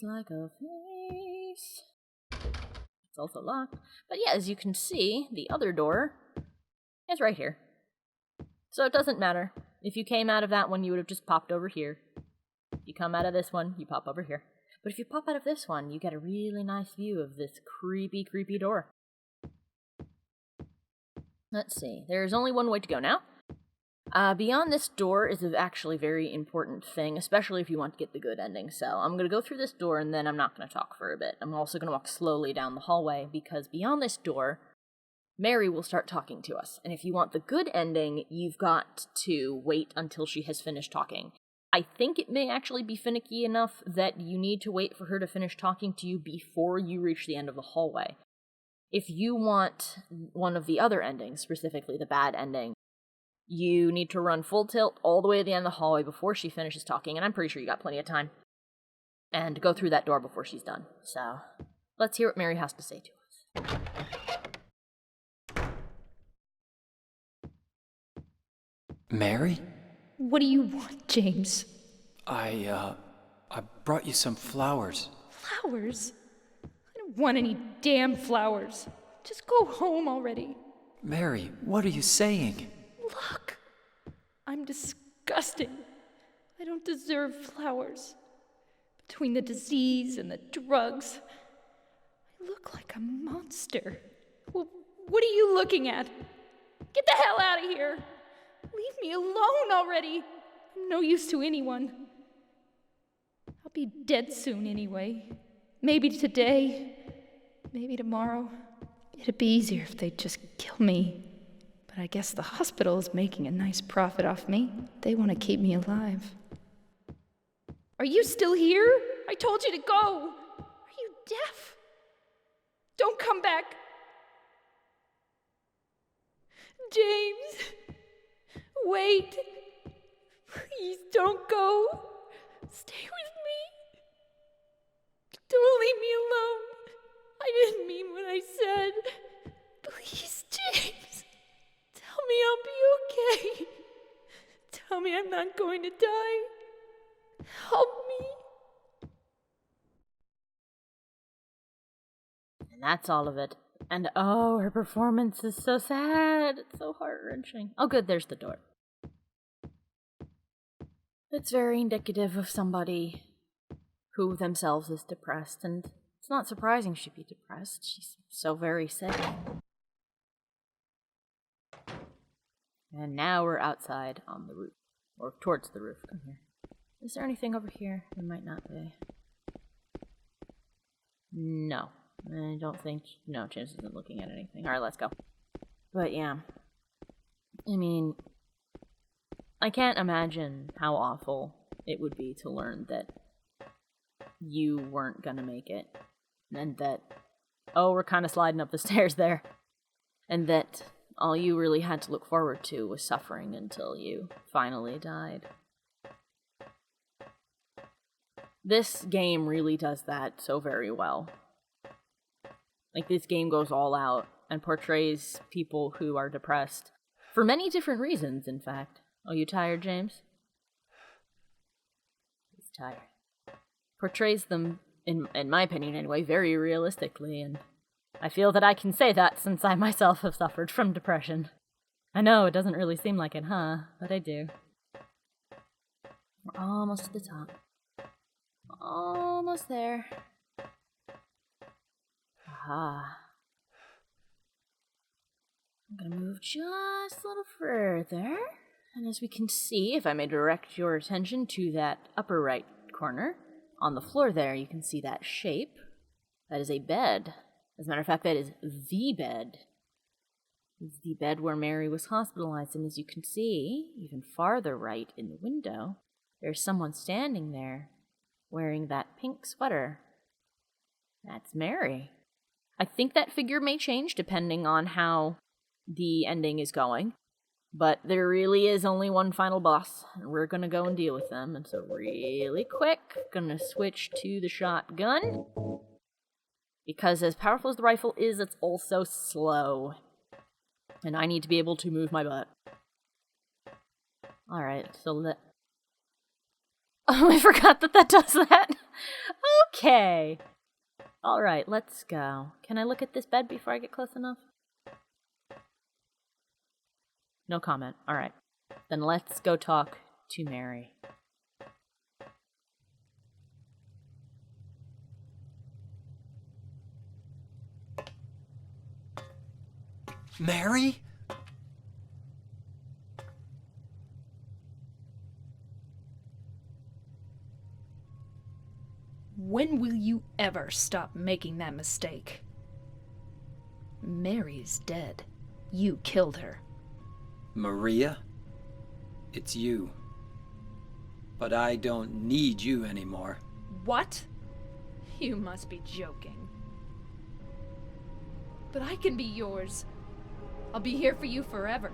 like a face. It's also locked. But yeah, as you can see, the other door is right here. So it doesn't matter. If you came out of that one, you would have just popped over here. If you come out of this one, you pop over here. But if you pop out of this one, you get a really nice view of this creepy, creepy door. Let's see. There's only one way to go now. Beyond this door is actually a very important thing, especially if you want to get the good ending. So I'm going to go through this door, and then I'm not going to talk for a bit. I'm also going to walk slowly down the hallway, because beyond this door, Mary will start talking to us. And if you want the good ending, you've got to wait until she has finished talking. I think it may actually be finicky enough that you need to wait for her to finish talking to you before you reach the end of the hallway. If you want one of the other endings, specifically the bad ending, you need to run full tilt all the way to the end of the hallway before she finishes talking, and I'm pretty sure you got plenty of time. And go through that door before she's done. So, let's hear what Mary has to say to us. Mary? What do you want, James? I brought you some flowers. Flowers? I don't want any damn flowers. Just go home already. Mary, what are you saying? Look, I'm disgusting. I don't deserve flowers. Between the disease and the drugs, I look like a monster. Well, what are you looking at? Get the hell out of here! Leave me alone already! I'm no use to anyone. I'll be dead soon anyway. Maybe today, maybe tomorrow. It'd be easier if they'd just kill me. But I guess the hospital is making a nice profit off me. They want to keep me alive. Are you still here? I told you to go. Are you deaf? Don't come back. James, wait. Please don't go. Stay with me. Don't leave me alone. I didn't mean what I said. Please, James. Tell me I'll be okay. Tell me I'm not going to die. Help me. And that's all of it. And oh, her performance is so sad. It's so heart-wrenching. Oh good, there's the door. It's very indicative of somebody who themselves is depressed, and it's not surprising she'd be depressed. She's so very sick. And now we're outside on the roof. Or towards the roof. Come here. Is there anything over here? There might not be. No. I don't think... No, James isn't looking at anything. Alright, let's go. But yeah. I mean... I can't imagine how awful it would be to learn that you weren't gonna make it. And that... Oh, we're kind of sliding up the stairs there. And that all you really had to look forward to was suffering until you finally died. This game really does that so very well. Like, this game goes all out and portrays people who are depressed. For many different reasons, in fact. Oh, you tired, James? He's tired. Portrays them, in my opinion anyway, very realistically, and I feel that I can say that since I myself have suffered from depression. I know, it doesn't really seem like it, huh? But I do. We're almost at the top. Almost there. Aha. I'm gonna move just a little further. And as we can see, if I may direct your attention to that upper right corner, on the floor there, you can see that shape. That is a bed. As a matter of fact, that is the bed. It's the bed where Mary was hospitalized. And as you can see, even farther right in the window, there's someone standing there wearing that pink sweater. That's Mary. I think that figure may change depending on how the ending is going. But there really is only one final boss, and we're gonna go and deal with them. And so really quick, gonna switch to the shotgun. Because as powerful as the rifle is, it's also slow. And I need to be able to move my butt. Alright, so Oh, I forgot that does that. Okay. Alright, let's go. Can I look at this bed before I get close enough? No comment. Alright. Then let's go talk to Mary. Mary? When will you ever stop making that mistake? Mary's dead. You killed her. Maria? It's you. But I don't need you anymore. What? You must be joking. But I can be yours. I'll be here for you forever.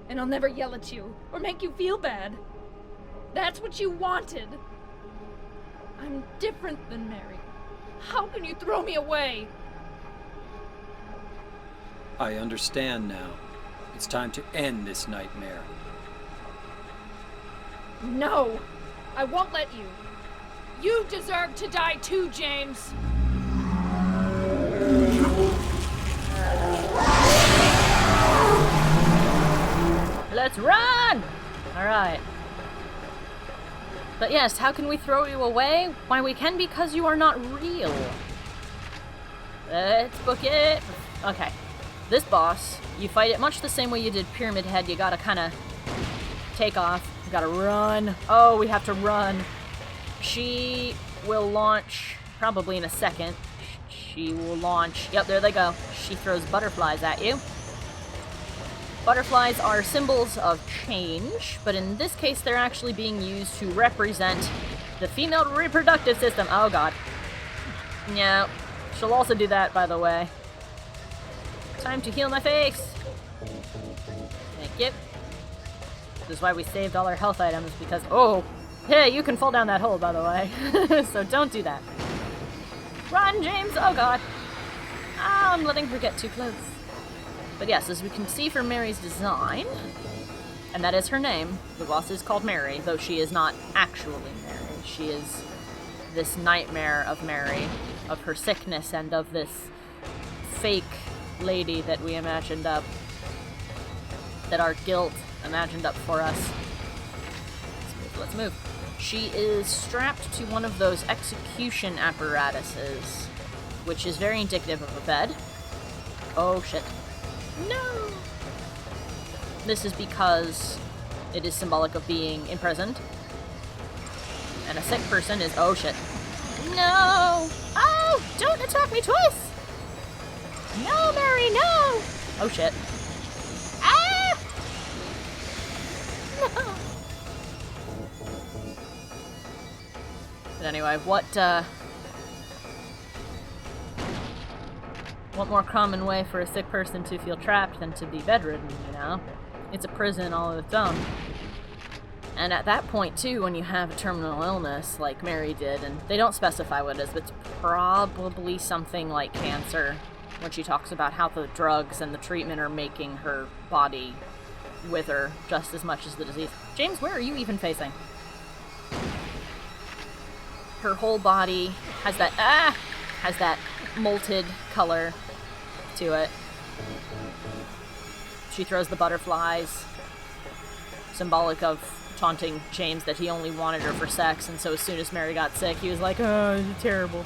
And I'll never yell at you or make you feel bad. That's what you wanted. I'm different than Mary. How can you throw me away? I understand now. It's time to end this nightmare. No! I won't let you. You deserve to die too, James! Let's run! Alright. But yes, how can we throw you away? Why, we can because you are not real. Let's book it. Okay. This boss, you fight it much the same way you did Pyramid Head. You gotta kinda take off. You gotta run. Oh, we have to run. She will launch probably in a second. She will launch. Yep, there they go. She throws butterflies at you. Butterflies are symbols of change, but in this case they're actually being used to represent the female reproductive system. Oh god. Yeah, she'll also do that, by the way. Time to heal my face. Thank you. This is why we saved all our health items, because... Oh! Hey, you can fall down that hole, by the way. So don't do that. Run, James! Oh god. Ah, I'm letting her get too close. But yes, as we can see from Mary's design, and that is her name, the boss is called Mary, though she is not actually Mary. She is this nightmare of Mary, of her sickness, and of this fake lady that we imagined up, that our guilt imagined up for us. Let's move. She is strapped to one of those execution apparatuses, which is very indicative of a bed. Oh shit. No! This is because it is symbolic of being imprisoned. And a sick person is... Oh shit. No! Oh! Don't attack me twice! No, Mary, no! Oh shit. Ah! No! But anyway, what more common way for a sick person to feel trapped than to be bedridden, you know? It's a prison all of its own. And at that point, too, when you have a terminal illness, like Mary did, and they don't specify what it is, but it's probably something like cancer, when she talks about how the drugs and the treatment are making her body wither just as much as the disease. James, where are you even facing? Her whole body has that molted color to it. She throws the butterflies, symbolic of taunting James that he only wanted her for sex, and so as soon as Mary got sick, he was like, oh, you're terrible.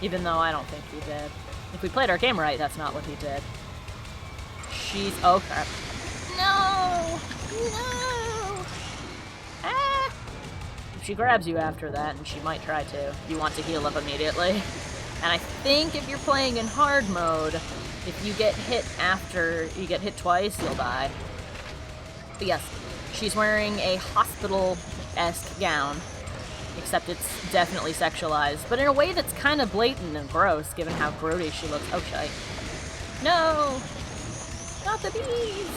Even though I don't think he did. If we played our game right, that's not what he did. She's... Oh, crap. No! No! Ah! She grabs you after that, and she might try to. You want to heal up immediately. And I think if you're playing in hard mode, if you get hit after you get hit twice, you'll die. But yes, she's wearing a hospital-esque gown, except it's definitely sexualized, but in a way that's kind of blatant and gross, given how grody she looks. Oh, shite. No! Not the bees!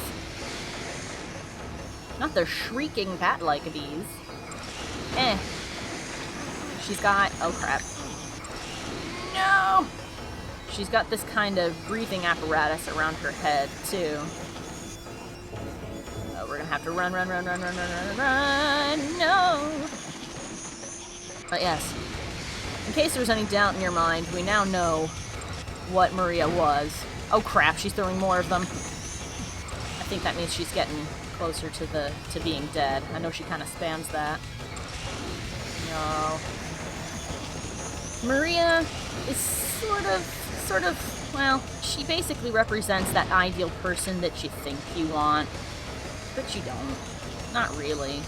Not the shrieking bat-like bees. Eh. She's got... Oh, crap. No! She's got this kind of breathing apparatus around her head, too. Oh, we're gonna have to run, no! But yes, In case there's any doubt in your mind, we now know what Maria was. Oh crap, she's throwing more of them. I think that means she's getting closer to being dead. I know she kind of spams that. No. Maria is sort of, well, she basically represents that ideal person that you think you want, but you don't. Not really.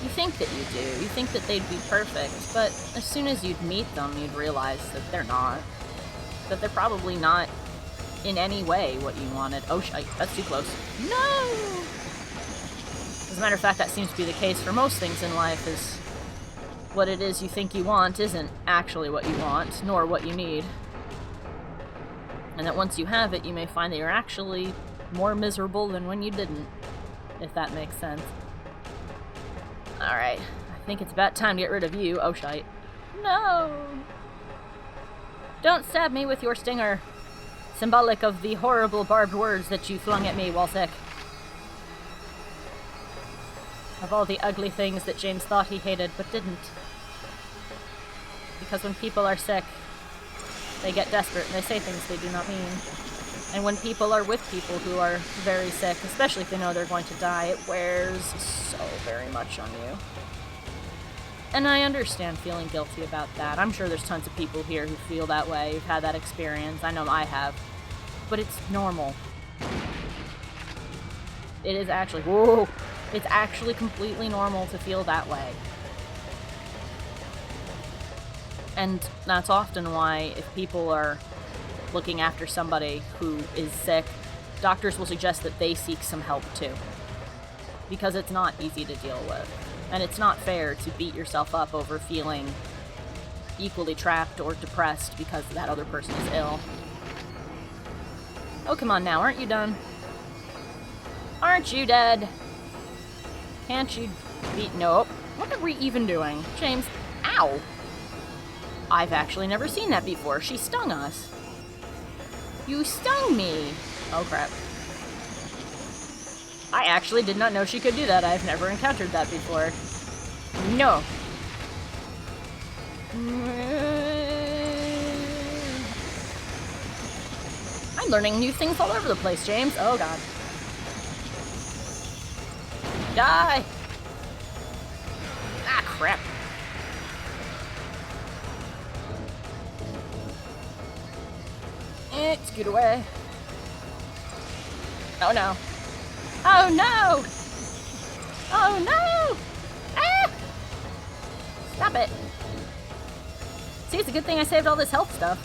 You think that you do. You think that they'd be perfect, but as soon as you'd meet them, you'd realize that they're not. That they're probably not in any way what you wanted. Oh, that's too close. No! As a matter of fact, that seems to be the case for most things in life, is what it is you think you want isn't actually what you want, nor what you need. And that once you have it, you may find that you're actually more miserable than when you didn't, if that makes sense. Alright, I think it's about time to get rid of you. Oh, shite. No! Don't stab me with your stinger, symbolic of the horrible barbed words that you flung at me while sick. Of all the ugly things that James thought he hated, but didn't. Because when people are sick, they get desperate and they say things they do not mean. And when people are with people who are very sick, especially if they know they're going to die, it wears so very much on you. And I understand feeling guilty about that. I'm sure there's tons of people here who feel that way, who've had that experience. I know I have. But it's normal. It is actually, whoa! It's actually completely normal to feel that way. And that's often why, if people are looking after somebody who is sick, doctors will suggest that they seek some help too. Because it's not easy to deal with. And it's not fair to beat yourself up over feeling equally trapped or depressed because that other person is ill. Oh, come on now, aren't you done? Aren't you dead? Can't you beat... Nope. What are we even doing? James, ow! I've actually never seen that before. She stung us. You stung me! Oh, crap. I actually did not know she could do that. I've never encountered that before. No. I'm learning new things all over the place, James. Oh, God. Die! Ah, crap. Scoot away. Oh, no. Oh, no! Oh, no! Ah! Stop it. See, it's a good thing I saved all this health stuff.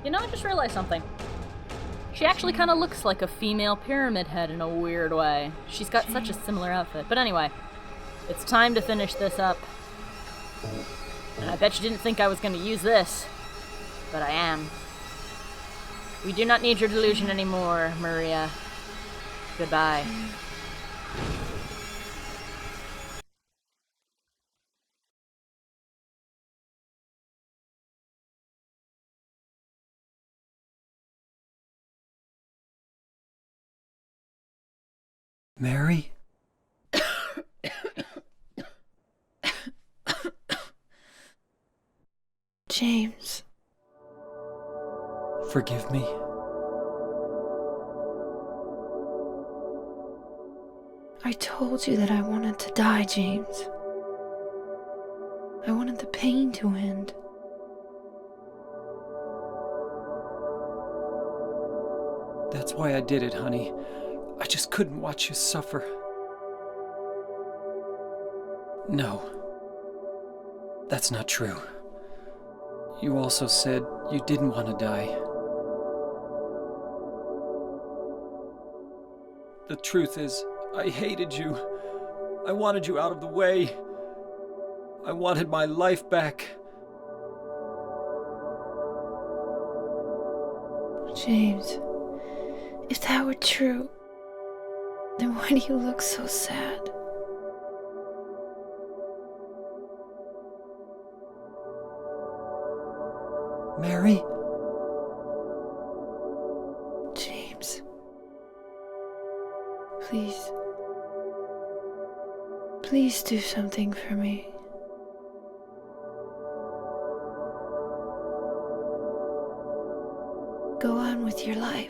You know, I just realized something. She actually kind of looks like a female Pyramid Head in a weird way. She's got such a similar outfit. But anyway, it's time to finish this up. And I bet you didn't think I was going to use this. But I am. We do not need your delusion anymore, Maria. Goodbye. Mary? James. Forgive me. I told you that I wanted to die, James. I wanted the pain to end. That's why I did it, honey. I just couldn't watch you suffer. No. That's not true. You also said you didn't want to die. The truth is, I hated you. I wanted you out of the way. I wanted my life back. James, if that were true, then why do you look so sad? Mary? James. Please. Please do something for me. Go on with your life.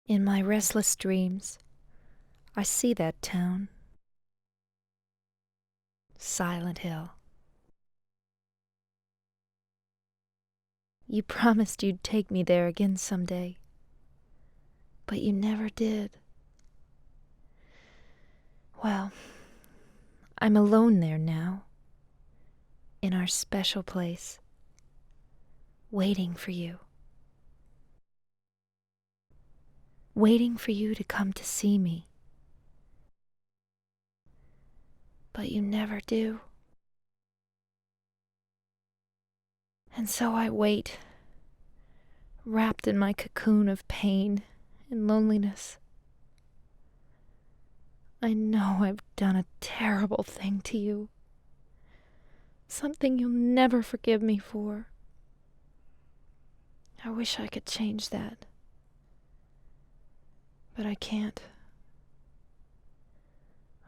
In my restless dreams, I see that town. Silent Hill. You promised you'd take me there again someday, but you never did. Well, I'm alone there now, in our special place, waiting for you. Waiting for you to come to see me. But you never do. And so I wait, wrapped in my cocoon of pain and loneliness. I know I've done a terrible thing to you. Something you'll never forgive me for. I wish I could change that. But I can't.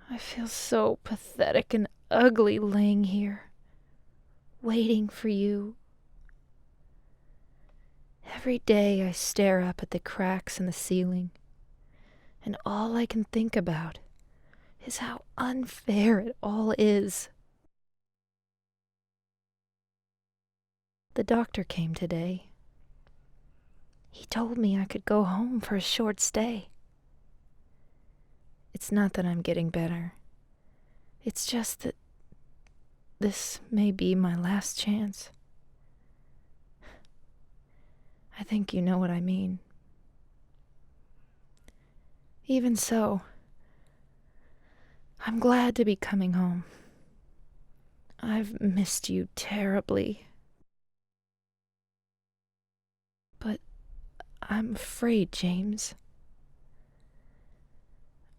I feel so pathetic and ugly laying here, waiting for you. Every day I stare up at the cracks in the ceiling, and all I can think about is how unfair it all is. The doctor came today. He told me I could go home for a short stay. It's not that I'm getting better. It's just that this may be my last chance. I think you know what I mean. Even so, I'm glad to be coming home. I've missed you terribly. But I'm afraid, James.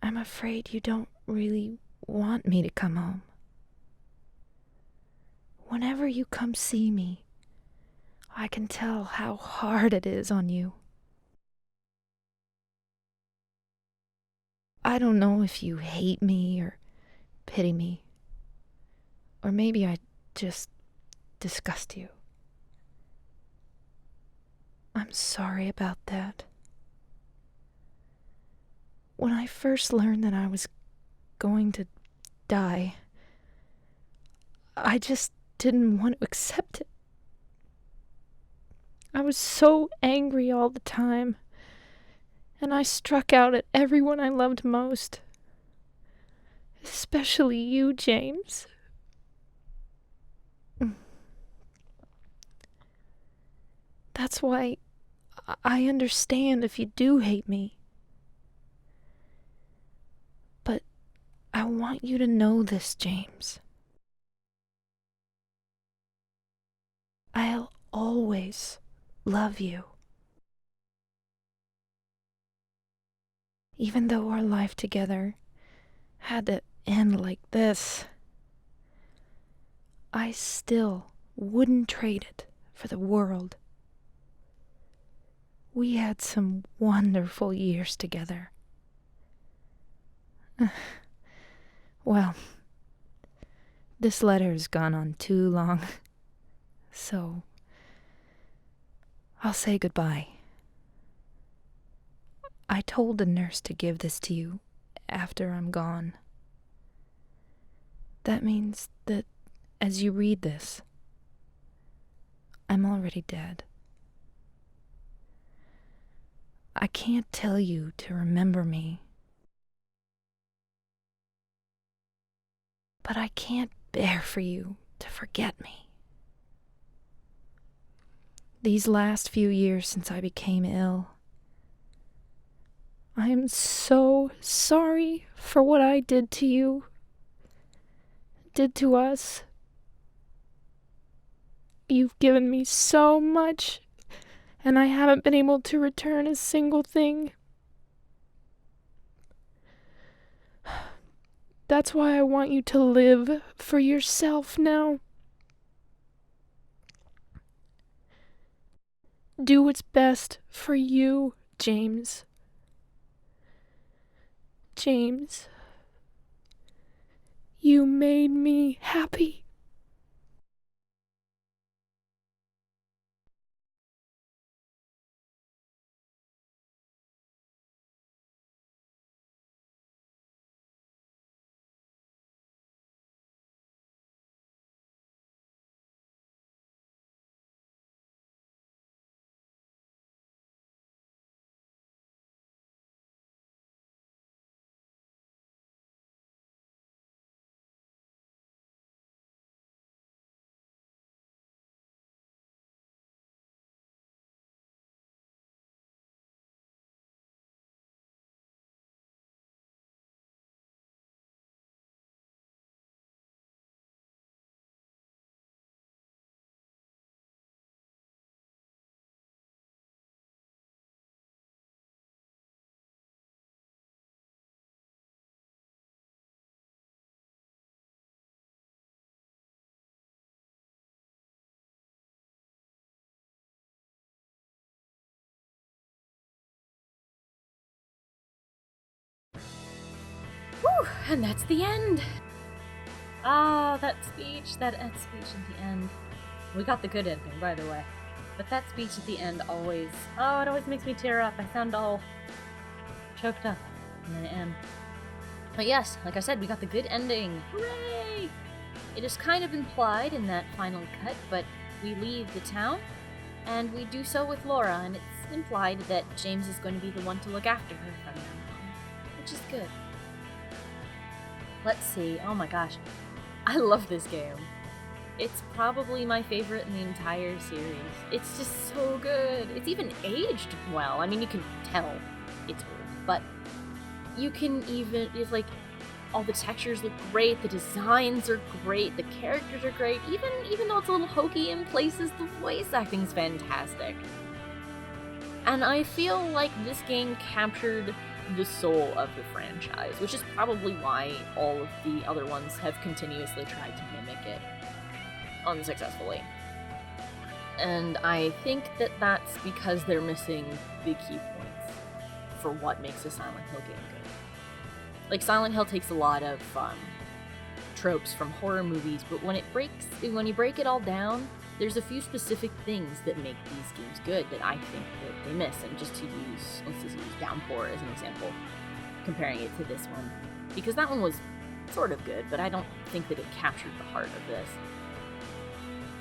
I'm afraid you don't really want me to come home. Whenever you come see me, I can tell how hard it is on you. I don't know if you hate me or pity me, or maybe I just disgust you. I'm sorry about that. When I first learned that I was going to die, I just didn't want to accept it. I was so angry all the time, and I struck out at everyone I loved most. Especially you, James. That's why I understand if you do hate me. But I want you to know this, James. I'll always love you. Even though our life together had to end like this, I still wouldn't trade it for the world. We had some wonderful years together. Well, this letter has gone on too long, so I'll say goodbye. I told the nurse to give this to you after I'm gone. That means that as you read this, I'm already dead. I can't tell you to remember me, but I can't bear for you to forget me. These last few years since I became ill, I am so sorry for what I did to you, did to us. You've given me so much, and I haven't been able to return a single thing. That's why I want you to live for yourself now. Do what's best for you, James. James, you made me happy. Whew, and that's the end. Ah, that speech at the end. We got the good ending, by the way. But that speech at the end always, it always makes me tear up. I sound all choked up in the end. But yes, like I said, we got the good ending. Hooray! It is kind of implied in that final cut, but we leave the town, and we do so with Laura, and it's implied that James is going to be the one to look after her from now on, which is good. Let's see. Oh my gosh. I love this game. It's probably my favorite in the entire series. It's just so good. It's even aged well. I mean, you can tell it's old, but you can even, it's like, all the textures look great, the designs are great, the characters are great, even though it's a little hokey in places, the voice acting's fantastic. And I feel like this game captured the soul of the franchise, which is probably why all of the other ones have continuously tried to mimic it unsuccessfully. And I think that that's because they're missing the key points for what makes a Silent Hill game good. Like, Silent Hill takes a lot of tropes from horror movies, but when you break it all down, there's a few specific things that make these games good that I think that they miss. And let's just use Downpour as an example, comparing it to this one, because that one was sort of good, but I don't think that it captured the heart of this.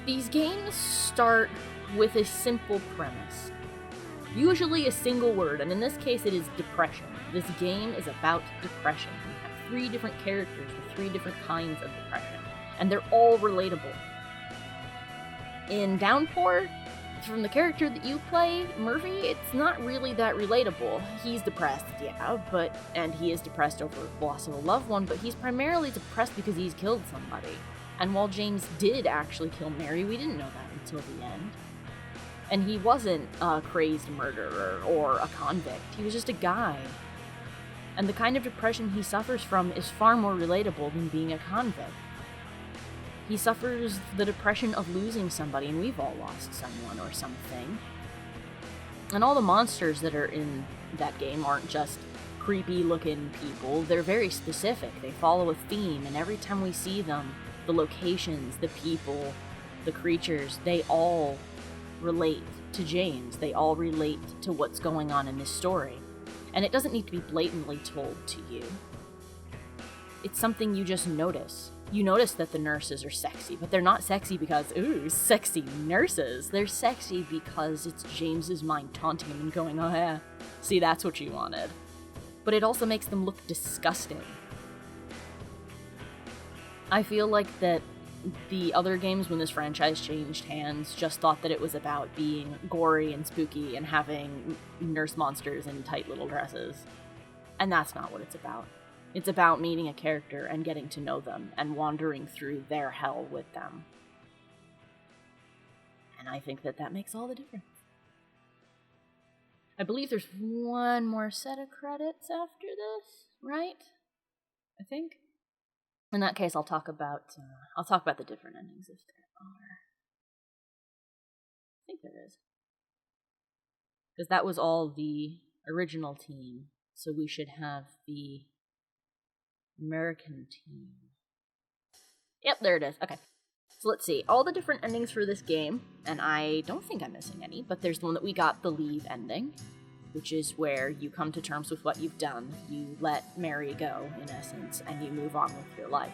These games start with a simple premise, usually a single word, and in this case it is depression. This game is about depression. You have 3 different characters with 3 different kinds of depression, and they're all relatable. In Downpour, from the character that you play, Murphy, it's not really that relatable. He's depressed, yeah, and he is depressed over the loss of a loved one, but he's primarily depressed because he's killed somebody. And while James did actually kill Mary, we didn't know that until the end. And he wasn't a crazed murderer or a convict. He was just a guy. And the kind of depression he suffers from is far more relatable than being a convict. He suffers the depression of losing somebody, and we've all lost someone or something. And all the monsters that are in that game aren't just creepy-looking people. They're very specific. They follow a theme, and every time we see them, the locations, the people, the creatures, they all relate to James. They all relate to what's going on in this story. And it doesn't need to be blatantly told to you. It's something you just notice. You notice that the nurses are sexy, but they're not sexy because, ooh, sexy nurses. They're sexy because it's James's mind taunting him and going, oh yeah, see, that's what you wanted. But it also makes them look disgusting. I feel like that the other games, when this franchise changed hands, just thought that it was about being gory and spooky and having nurse monsters in tight little dresses. And that's not what it's about. It's about meeting a character and getting to know them and wandering through their hell with them. And I think that that makes all the difference. I believe there's one more set of credits after this, right? I think. In that case, I'll talk about the different endings if there are. I think there is. Because that was all the original team, so we should have the American team. Yep, there it is. Okay. So let's see. All the different endings for this game, and I don't think I'm missing any, but there's the one that we got, the Leave ending, which is where you come to terms with what you've done. You let Mary go, in essence, and you move on with your life.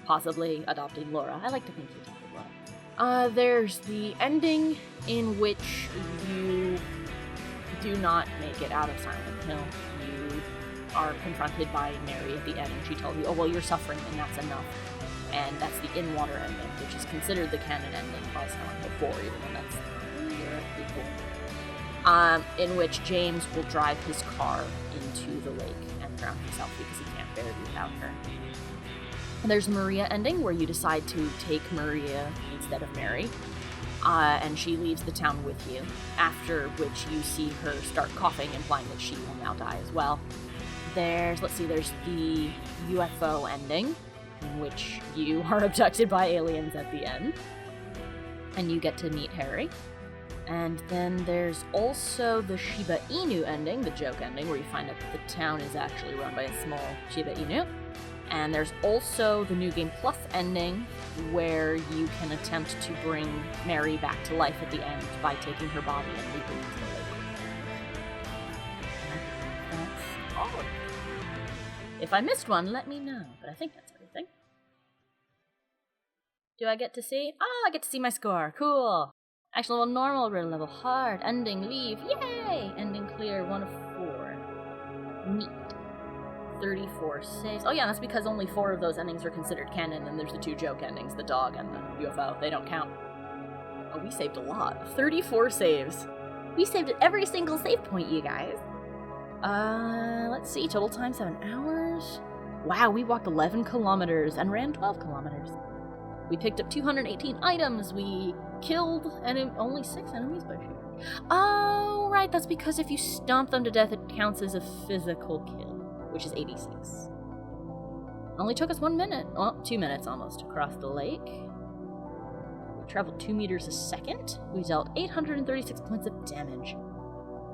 Possibly adopting Laura. I like to think you adopted Laura. There's the ending in which you do not make it out of Silent Hill. You are confronted by Mary at the end, and she tells you, oh, well, you're suffering, and that's enough. And that's the in-water ending, which is considered the canon ending by Silent Hill 4, even though that's theoretically cool. In which James will drive his car into the lake and drown himself because he can't bear it without her. And there's Maria ending, where you decide to take Maria instead of Mary, and she leaves the town with you, after which you see her start coughing, implying that she will now die as well. There's the UFO ending, in which you are abducted by aliens at the end, and you get to meet Harry. And then there's also the Shiba Inu ending, the joke ending, where you find out that the town is actually run by a small Shiba Inu. And there's also the New Game Plus ending, where you can attempt to bring Mary back to life at the end by taking her body and leaping into the lake. That's all. If I missed one, let me know, but I think that's everything. Do I get to see? Oh, I get to see my score. Cool. Action level normal, real level hard, ending leave, yay! Ending clear, 1 of 4. Neat. 34 saves. Oh yeah, that's because only 4 of those endings are considered canon, and there's the 2 joke endings, the dog and the UFO. They don't count. Oh, we saved a lot. 34 saves. We saved at every single save point, you guys. Let's see, total time 7 hours. Wow, we walked 11 kilometers and ran 12 kilometers. We picked up 218 items. We killed only 6 enemies by shooting. Oh, right, that's because if you stomp them to death, it counts as a physical kill, which is 86. Only took us 1 minute, well, 2 minutes almost, to cross the lake. We traveled 2 meters a second. We dealt 836 points of damage.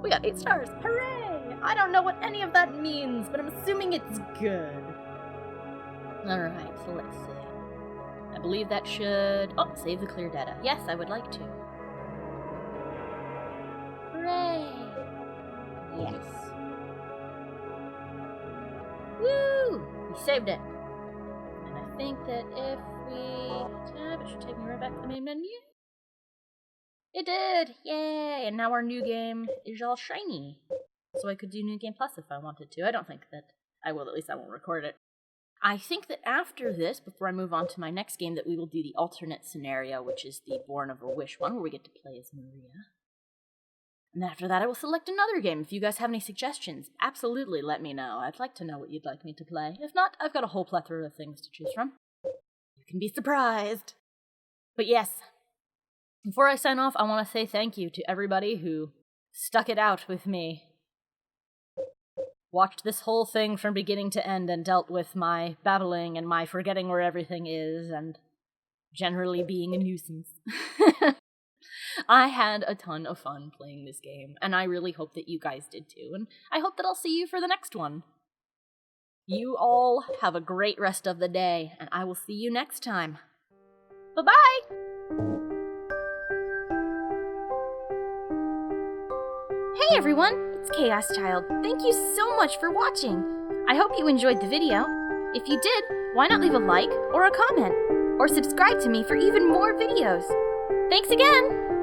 We got 8 stars. Hooray! I don't know what any of that means, but I'm assuming it's good. Alright, so let's see. I believe that should... Oh, save the clear data. Yes, I would like to. Hooray! Yes. Woo! We saved it. And I think that if we tab, it should take me right back to the main menu. It did! Yay! And now our new game is all shiny. So I could do New Game Plus if I wanted to. I don't think that I will, at least I won't record it. I think that after this, before I move on to my next game, that we will do the alternate scenario, which is the Born of a Wish one, where we get to play as Maria. And after that, I will select another game. If you guys have any suggestions, absolutely let me know. I'd like to know what you'd like me to play. If not, I've got a whole plethora of things to choose from. You can be surprised. But yes, before I sign off, I want to say thank you to everybody who stuck it out with me. Watched this whole thing from beginning to end and dealt with my babbling and my forgetting where everything is and generally being a nuisance. I had a ton of fun playing this game, and I really hope that you guys did too, and I hope that I'll see you for the next one. You all have a great rest of the day, and I will see you next time. Bye-bye! Hey everyone, it's Chaos Child. Thank you so much for watching. I hope you enjoyed the video. If you did, why not leave a like or a comment? Or subscribe to me for even more videos. Thanks again!